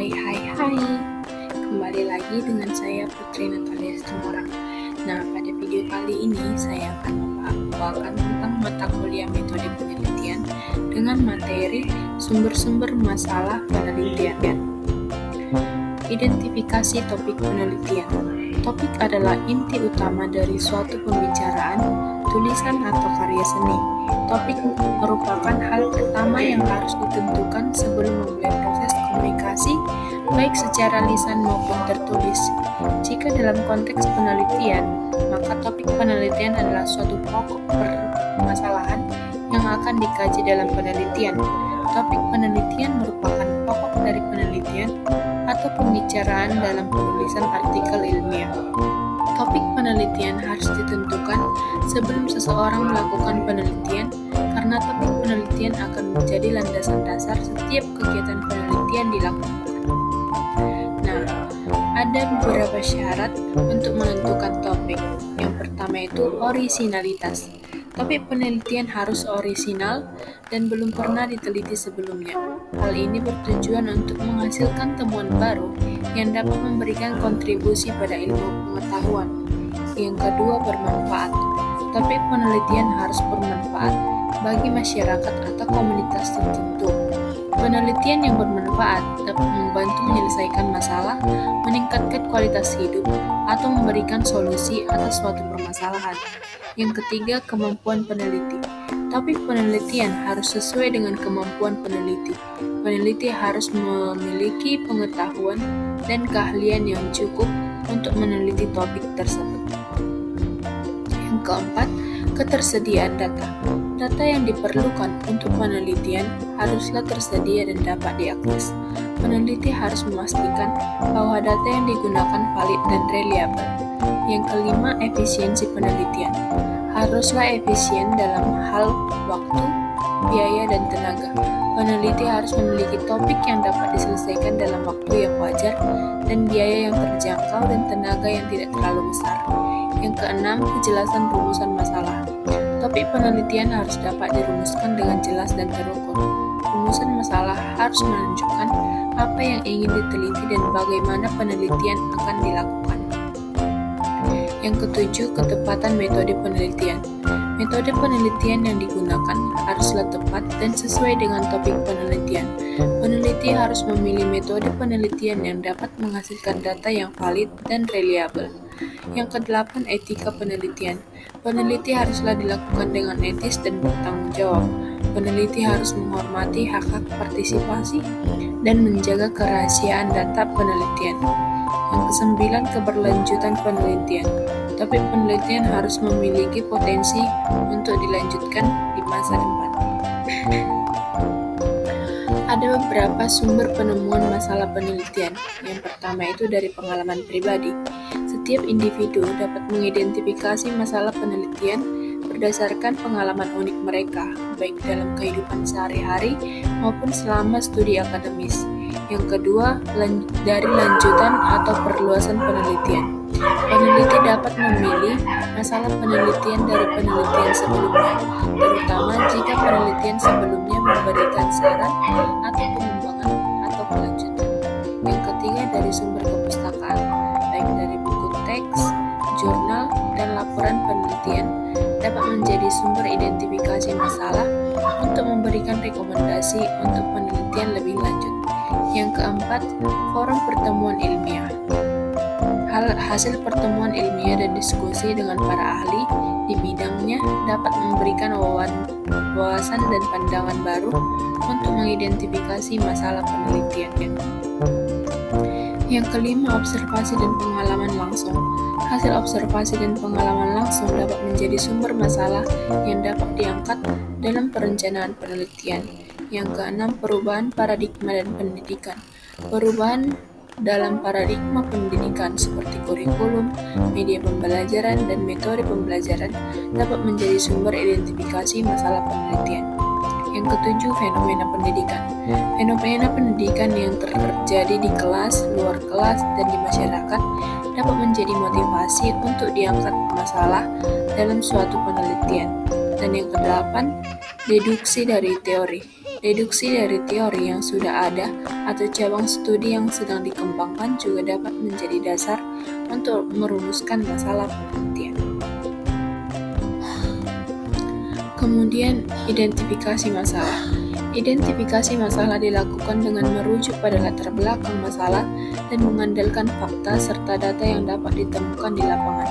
Hai, kembali lagi dengan saya Putri Natalia Situmorang. Nah, pada video kali ini saya akan membawakan tentang mata kuliah metode penelitian dengan materi sumber-sumber masalah penelitian. Identifikasi topik penelitian. Topik adalah inti utama dari suatu pembicaraan, tulisan atau karya seni. Topik merupakan hal pertama yang harus ditentukan sebelum memulai proses komunikasi, baik secara lisan maupun tertulis. Jika dalam konteks penelitian, maka topik penelitian adalah suatu pokok permasalahan yang akan dikaji dalam penelitian. Topik penelitian merupakan pokok dari penelitian atau pembicaraan dalam penulisan artikel ilmiah. Topik penelitian harus ditentukan sebelum seseorang melakukan penelitian, karena topik penelitian akan menjadi landasan dasar setiap kegiatan penelitian dilakukan. Nah, ada beberapa syarat untuk menentukan topik. Yang pertama itu orisinalitas. Topik penelitian harus orisinal dan belum pernah diteliti sebelumnya. Hal ini bertujuan untuk menghasilkan temuan baru yang dapat memberikan kontribusi pada ilmu pengetahuan. Yang kedua, bermanfaat. Topik penelitian harus bermanfaat bagi masyarakat atau komunitas tertentu. Penelitian yang bermanfaat dapat membantu menyelesaikan masalah, meningkatkan kualitas hidup, atau memberikan solusi atas suatu permasalahan. Yang ketiga, kemampuan peneliti. Topik penelitian harus sesuai dengan kemampuan peneliti. Peneliti harus memiliki pengetahuan dan keahlian yang cukup untuk meneliti topik tersebut. Yang keempat, ketersediaan data. Data yang diperlukan untuk penelitian haruslah tersedia dan dapat diakses. Peneliti harus memastikan bahwa data yang digunakan valid dan reliable. Yang kelima, efisiensi penelitian. Haruslah efisien dalam hal waktu, biaya, dan tenaga. Peneliti harus memiliki topik yang dapat diselesaikan dalam waktu yang wajar, dan biaya yang terjangkau dan tenaga yang tidak terlalu besar. Yang keenam, kejelasan rumusan masalah. Topik penelitian harus dapat dirumuskan dengan jelas dan terukur. Rumusan masalah harus menunjukkan apa yang ingin diteliti dan bagaimana penelitian akan dilakukan. Yang ketujuh, ketepatan metode penelitian. Metode penelitian yang digunakan haruslah tepat dan sesuai dengan topik penelitian. Peneliti harus memilih metode penelitian yang dapat menghasilkan data yang valid dan reliable. Yang kedelapan, etika penelitian. Peneliti haruslah dilakukan dengan etis dan bertanggung jawab. Peneliti harus menghormati hak-hak partisipasi dan menjaga kerahasiaan data penelitian. Yang kesembilan, keberlanjutan penelitian. Topik penelitian harus memiliki potensi untuk dilanjutkan di masa depan. Ada beberapa sumber penemuan masalah penelitian. Yang pertama itu dari pengalaman pribadi. Setiap individu dapat mengidentifikasi masalah penelitian berdasarkan pengalaman unik mereka, baik dalam kehidupan sehari-hari maupun selama studi akademis. Yang kedua, dari lanjutan atau perluasan penelitian. Peneliti dapat memilih masalah penelitian dari penelitian sebelumnya, terutama jika penelitian sebelumnya memberikan saran atau pengembangan atau kelanjutan. Yang ketiga, dari sumber kepustakaan, baik dari buku teks, jurnal, dan laporan penelitian dapat menjadi sumber identifikasi masalah untuk memberikan rekomendasi untuk penelitian lebih lanjut. Yang keempat, forum pertemuan ilmiah. Hasil pertemuan ilmiah dan diskusi dengan para ahli di bidangnya dapat memberikan wawasan dan pandangan baru untuk mengidentifikasi masalah penelitian. Yang kelima, observasi dan pengalaman langsung. Hasil observasi dan pengalaman langsung dapat menjadi sumber masalah yang dapat diangkat dalam perencanaan penelitian. Yang keenam, perubahan paradigma dan pendidikan. Perubahan dalam paradigma pendidikan seperti kurikulum, media pembelajaran, dan metode pembelajaran dapat menjadi sumber identifikasi masalah penelitian. Yang ketujuh, fenomena pendidikan. Fenomena pendidikan yang terjadi di kelas, luar kelas, dan di masyarakat dapat menjadi motivasi untuk diangkat masalah dalam suatu penelitian. Dan yang kedelapan, deduksi dari teori. Deduksi dari teori yang sudah ada atau cabang studi yang sedang dikembangkan juga dapat menjadi dasar untuk merumuskan masalah penelitian. Kemudian, identifikasi masalah. Identifikasi masalah dilakukan dengan merujuk pada latar belakang masalah dan mengandalkan fakta serta data yang dapat ditemukan di lapangan.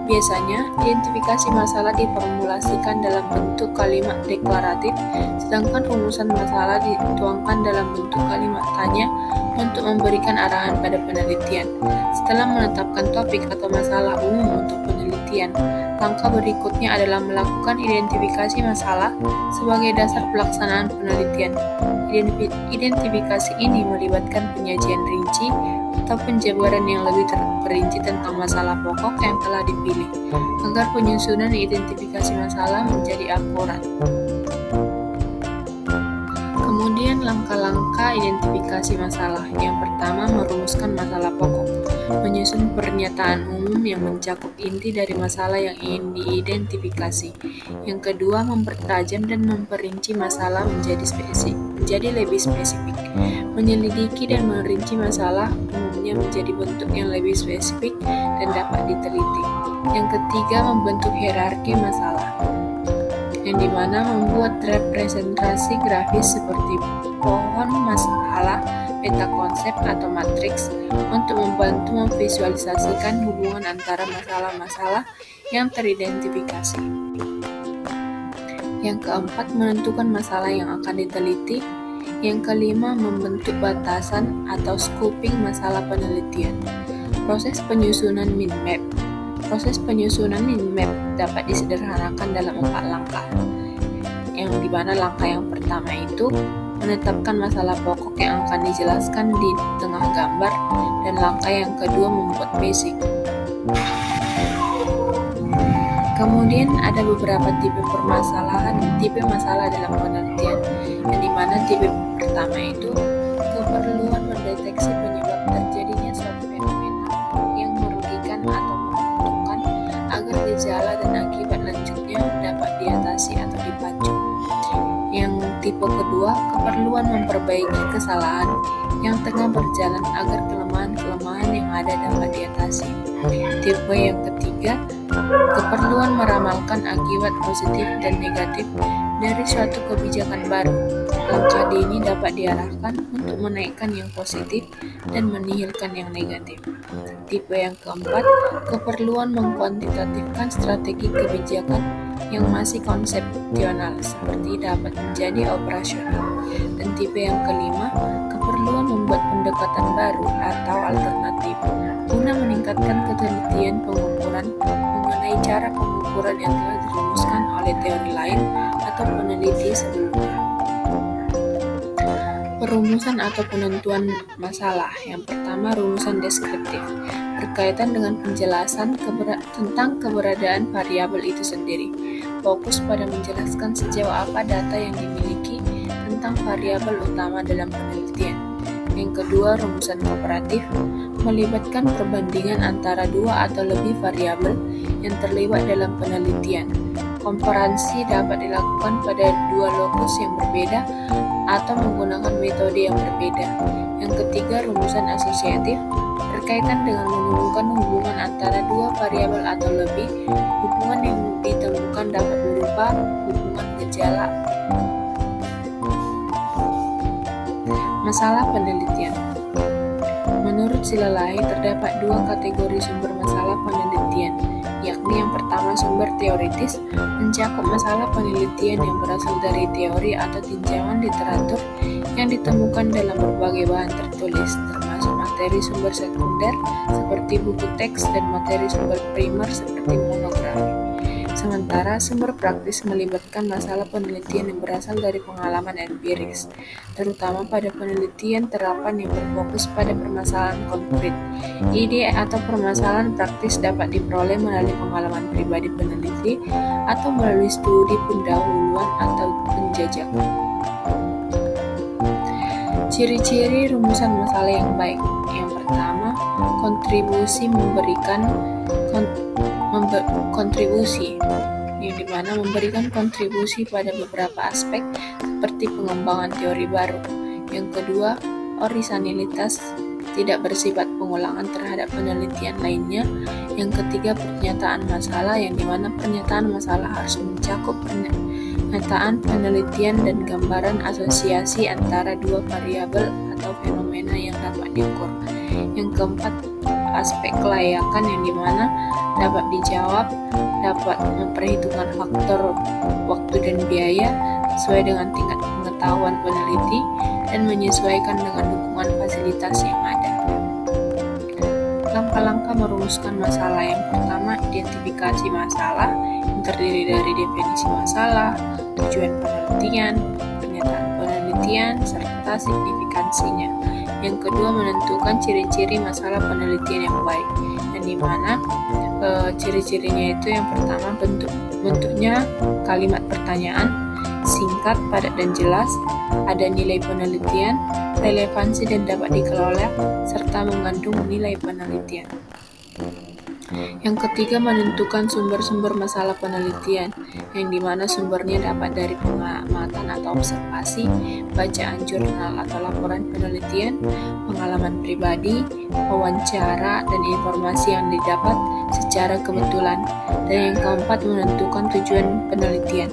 Biasanya, identifikasi masalah diformulasikan dalam bentuk kalimat deklaratif, sedangkan rumusan masalah dituangkan dalam bentuk kalimat tanya untuk memberikan arahan pada penelitian. Setelah menetapkan topik atau masalah umum untuk penelitian, langkah berikutnya adalah melakukan identifikasi masalah sebagai dasar pelaksanaan penelitian. Identifikasi ini melibatkan penyajian rinci atau penjabaran yang lebih terperinci tentang masalah pokok yang telah dipilih, agar penyusunan identifikasi masalah menjadi akurat. Kemudian langkah-langkah identifikasi masalah. Yang pertama, merumuskan masalah pokok. Menyusun pernyataan umum yang mencakup inti dari masalah yang ingin diidentifikasi. Yang kedua, mempertajam dan memperinci masalah menjadi lebih spesifik. Menyelidiki dan merinci masalah umumnya menjadi bentuk yang lebih spesifik dan dapat diteliti. Yang ketiga, membentuk hierarki masalah, yang dimana membuat representasi grafis seperti pohon masalah, peta konsep atau matriks untuk membantu memvisualisasikan hubungan antara masalah-masalah yang teridentifikasi. Yang keempat, menentukan masalah yang akan diteliti. Yang kelima, membentuk batasan atau scoping masalah penelitian. Proses penyusunan mind map. Proses penyusunan mind map dapat disederhanakan dalam 4 langkah, yang dimana langkah yang pertama itu menetapkan masalah pokok yang akan dijelaskan di tengah gambar, dan langkah yang kedua membuat basic. Kemudian ada beberapa tipe masalah dalam penelitian, yang dimana tipe pertama itu keperluan mendeteksi penyebab terjadinya suatu fenomena yang merugikan atau menguntungkan agar gejala dan akibat lanjutnya dapat diatasi atau dipacu. Yang tipe kedua, keperluan memperbaiki kesalahan yang tengah berjalan agar kelemahan-kelemahan yang ada dapat diatasi. Tipe yang ketiga, keperluan meramalkan akibat positif dan negatif dari suatu kebijakan baru. Langkah ini dapat diarahkan untuk menaikkan yang positif dan menihilkan yang negatif. Tipe yang keempat, keperluan mengkuantitatifkan strategi kebijakan yang masih konsepsional seperti dapat menjadi operasional. Dan tipe yang kelima, keperluan membuat pendekatan baru atau alternatif guna meningkatkan ketelitian pengukuran mengenai cara pengukuran yang telah dirumuskan oleh teori lain atau peneliti sebelumnya. Perumusan atau penentuan masalah. Yang pertama, rumusan deskriptif, berkaitan dengan penjelasan tentang keberadaan variabel itu sendiri. Fokus pada menjelaskan sejauh apa data yang dimiliki tentang variabel utama dalam penelitian. Yang kedua, rumusan komparatif, melibatkan perbandingan antara dua atau lebih variabel yang terlibat dalam penelitian. Komparasi dapat dilakukan pada dua lokus yang berbeda atau menggunakan metode yang berbeda. Yang ketiga, rumusan asosiatif, berkaitan dengan menemukan hubungan antara dua variabel atau lebih. Hubungan yang ditemukan dapat berupa hubungan gejala. Masalah penelitian. Menurut Silalai, terdapat dua kategori sumber masalah penelitian, yakni yang pertama sumber teoritis, mencakup masalah penelitian yang berasal dari teori atau tinjauan literatur yang ditemukan dalam berbagai bahan tertulis, termasuk materi sumber sekunder seperti buku teks dan materi sumber primer seperti monografi. Sementara sumber praktis melibatkan masalah penelitian yang berasal dari pengalaman empiris, terutama pada penelitian terapan yang berfokus pada permasalahan konkret. Ide atau permasalahan praktis dapat diperoleh melalui pengalaman pribadi peneliti atau melalui studi pendahuluan atau penjajakan. Ciri-ciri rumusan masalah yang baik. Yang pertama, kontribusi yang dimana memberikan kontribusi pada beberapa aspek seperti pengembangan teori baru. Yang kedua, orisinalitas, tidak bersifat pengulangan terhadap penelitian lainnya. Yang ketiga, pernyataan masalah, yang dimana pernyataan masalah harus mencakup pernyataan penelitian dan gambaran asosiasi antara dua variabel atau fenomena yang dapat diukur. Yang keempat, aspek kelayakan, yang dimana dapat dijawab, dapat memperhitungkan faktor waktu dan biaya sesuai dengan tingkat pengetahuan peneliti dan menyesuaikan dengan dukungan fasilitas yang ada. Langkah-langkah merumuskan masalah. Yang pertama, identifikasi masalah yang terdiri dari definisi masalah, tujuan penelitian, pernyataan penelitian, serta signifikansinya. Yang kedua, menentukan ciri-ciri masalah penelitian yang baik, yang dimana ciri-cirinya itu yang pertama, bentuknya kalimat pertanyaan, singkat, padat dan jelas, ada nilai penelitian, relevansi dan dapat dikelola, serta mengandung nilai penelitian. Yang ketiga, menentukan sumber-sumber masalah penelitian, yang dimana sumbernya dapat dari pengamatan atau observasi, bacaan jurnal atau laporan penelitian, pengalaman pribadi, wawancara, dan informasi yang didapat secara kebetulan. Dan yang keempat, menentukan tujuan penelitian.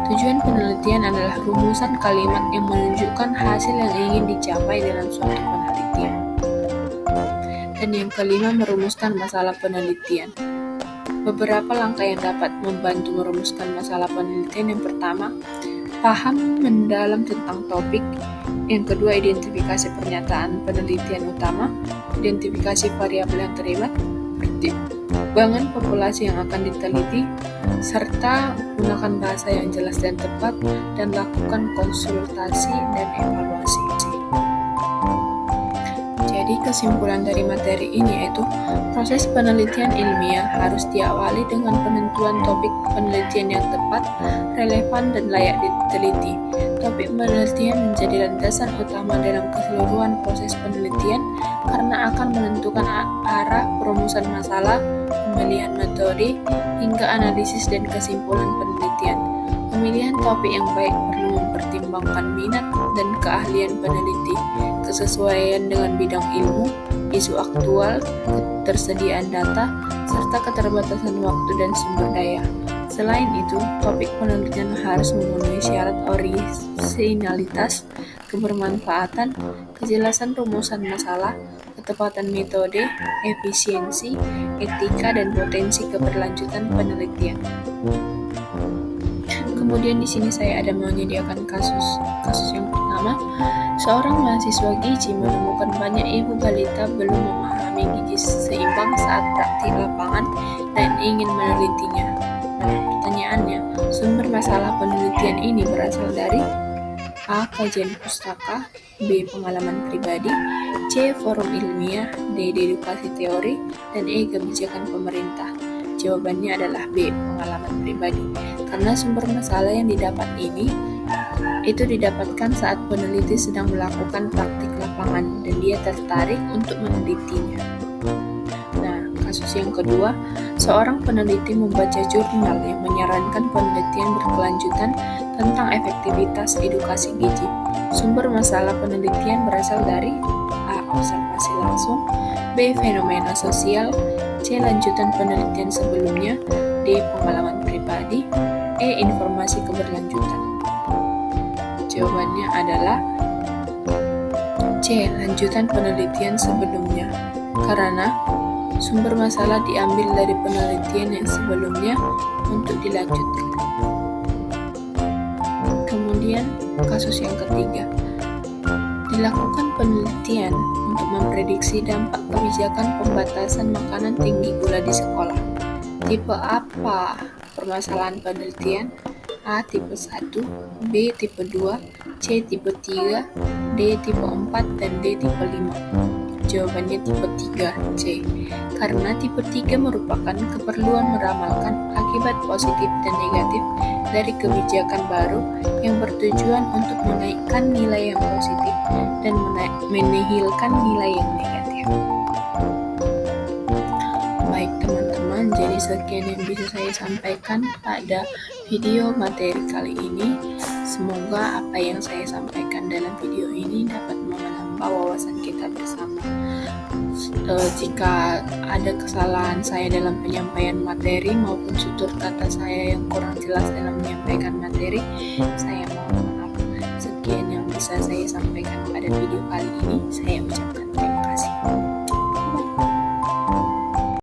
Tujuan penelitian adalah rumusan kalimat yang menunjukkan hasil yang ingin dicapai dalam suatu penelitian. Dan yang kelima, merumuskan masalah penelitian. Beberapa langkah yang dapat membantu merumuskan masalah penelitian. Yang pertama, paham mendalam tentang topik. Yang kedua, identifikasi pernyataan penelitian utama, identifikasi variabel yang terlibat, pertimbangan populasi yang akan diteliti, serta gunakan bahasa yang jelas dan tepat, dan lakukan konsultasi dan evaluasi. Jadi kesimpulan dari materi ini yaitu proses penelitian ilmiah harus diawali dengan penentuan topik penelitian yang tepat, relevan, dan layak diteliti. Topik penelitian menjadi landasan utama dalam keseluruhan proses penelitian karena akan menentukan arah perumusan masalah, pemilihan metode, hingga analisis dan kesimpulan penelitian. Pemilihan topik yang baik perlu mempertimbangkan minat dan keahlian peneliti, kesesuaian dengan bidang ilmu, isu aktual, ketersediaan data, serta keterbatasan waktu dan sumber daya. Selain itu, topik penelitian harus memenuhi syarat orisinalitas, kebermanfaatan, kejelasan rumusan masalah, ketepatan metode, efisiensi, etika, dan potensi keberlanjutan penelitian. Kemudian di sini saya ada menyediakan kasus yang pertama. Seorang mahasiswa gizi menemukan banyak ibu balita belum memahami gizi seimbang saat praktik lapangan dan ingin menelitinya. Nah, pertanyaannya, sumber masalah penelitian ini berasal dari A. Kajian pustaka, B. Pengalaman pribadi, C. Forum ilmiah, D. Dedukasi teori, dan E. Kebijakan pemerintah. Jawabannya adalah B. Pengalaman pribadi. Karena sumber masalah yang didapat ini itu didapatkan saat peneliti sedang melakukan praktik lapangan dan dia tertarik untuk menelitinya. Nah, kasus yang kedua, seorang peneliti membaca jurnal yang menyarankan penelitian berkelanjutan tentang efektivitas edukasi gizi. Sumber masalah penelitian berasal dari A. Observasi langsung, B. Fenomena sosial, C. Lanjutan penelitian sebelumnya, D. Pengalaman pribadi, E. Informasi keberlanjutan. Jawabannya adalah C. Lanjutan penelitian sebelumnya, karena sumber masalah diambil dari penelitian yang sebelumnya untuk dilanjutkan. Kemudian kasus yang ketiga, dilakukan penelitian untuk memprediksi dampak kebijakan pembatasan makanan tinggi gula di sekolah. Tipe apa permasalahan penelitian? A. Tipe 1, B. Tipe 2, C. Tipe 3, D. Tipe 4, dan D. Tipe 5. Jawabannya tipe 3, C. Karena tipe 3 merupakan keperluan meramalkan akibat positif dan negatif dari kebijakan baru yang bertujuan untuk menaikkan nilai yang positif dan menihilkan nilai yang negatif. Baik teman-teman, teman-teman, jadi sekian yang bisa saya sampaikan pada video materi kali ini. Semoga apa yang saya sampaikan dalam video ini dapat menambah wawasan kita bersama. Jika ada kesalahan saya dalam penyampaian materi maupun tutur kata saya yang kurang jelas dalam menyampaikan materi, saya mohon maaf. Sekian yang bisa saya sampaikan pada video kali ini. Saya ucapkan